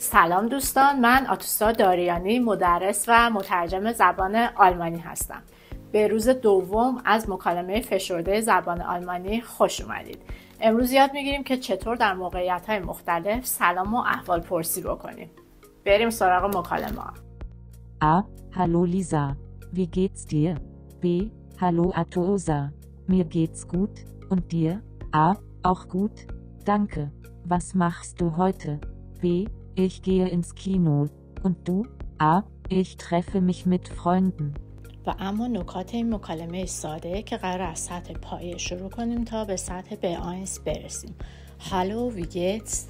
سلام دوستان، من آتوسا داریانی مدرس و مترجم زبان آلمانی هستم. به روز دوم از مکالمه فشرده زبان آلمانی خوش اومدید. امروز یاد میگیریم که چطور در موقعیت‌های مختلف سلام و احوال پرسی بکنیم. بریم سراغ مکالمه. A. Hallo Lisa. Wie geht's dir? B. Hallo Atosa. Mir geht's gut. Und dir? A. Auch gut. Danke. Was machst du heute? B. Ich gehe ins Kino. Und du? A. Ich treffe mich mit Freunden. و اما نکات این مکالمه ساده که قرار از سطح پایه شروع کنیم تا به سطح B1 برسیم. Hallo, wie geht's?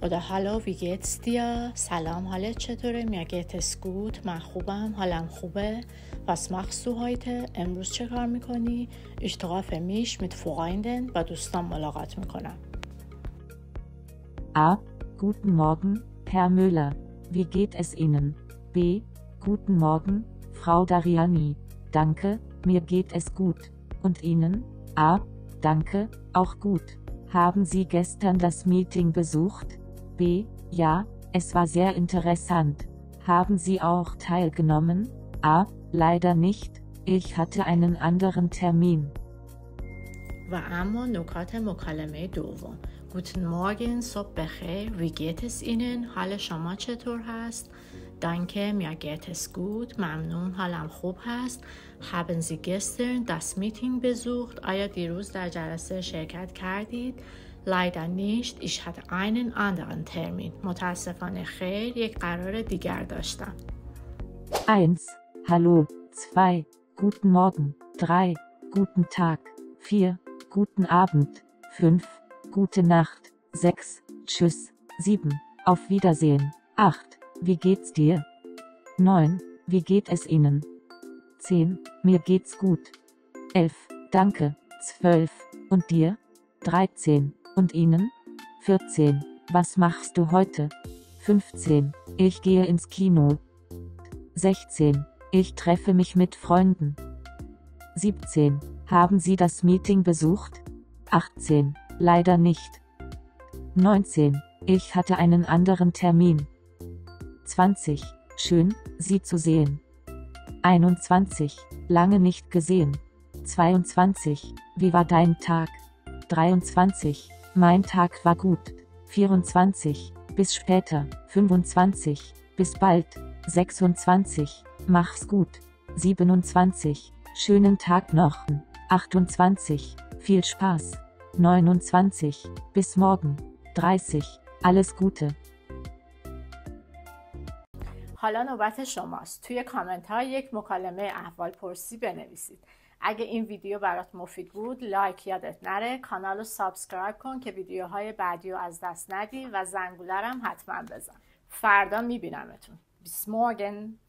oder Hallo, wie geht's dir? سلام، حالت چطوره؟ Mir geht es gut. من خوبم، حالم خوبه. Was machst du heute? امروز چه کار میکنی؟ Ich treffe mich mit Freunden. با دوستان ملاقات میکنم. A. Guten Morgen, Herr Müller. Wie geht es Ihnen? B. Guten Morgen, Frau Dariani. Danke, mir geht es gut. Und Ihnen? A. Danke, auch gut. Haben Sie gestern das Meeting besucht? B. Ja, es war sehr interessant. Haben Sie auch teilgenommen? A. Leider nicht, ich hatte einen anderen Termin. و اما نکات مکالمه دوم. Guten Morgen, صبح بخیر. Wie geht es Ihnen? حال شما چطور هست؟ Danke, mir geht es gut. ممنون، حالم خوب هست. Haben Sie gestern das Meeting besucht? آیا دیروز در جلسه شرکت کردید؟ Leider nicht, ich hatte einen anderen Termin. متاسفانه خیر، یک قرار دیگر داشتم. 1. Hallo. 2. Guten Morgen. 3. Guten Tag. 4. Guten Abend. 5. Gute Nacht. 6. Tschüss. 7. Auf Wiedersehen. 8. Wie geht's dir? 9. Wie geht es Ihnen? 10. Mir geht's gut. 11. Danke. 12. Und dir? 13. Und Ihnen? 14. Was machst du heute? 15. Ich gehe ins Kino. 16. Ich treffe mich mit Freunden. 17. Haben Sie das Meeting besucht? 18. Leider nicht. 19. Ich hatte einen anderen Termin. 20. Schön, Sie zu sehen. 21. Lange nicht gesehen. 22. Wie war dein Tag? 23. Mein Tag war gut. 24. Bis später. 25. Bis bald. 26. Mach's gut. 27. Schönen Tag noch. 28. Viel Spaß. 29. Bis morgen. 30. Alles Gute. حالا نوبت شماست. توی کامنت ها یک مکالمه احوال پرسی بنویسید. اگه این ویدیو برات مفید بود لایک یادت نره، کانال رو سابسکرایب کن که ویدیوهای بعدی رو از دست ندی و زنگوله رو هم حتما بزن. فردا میبینمتون. Bis morgen.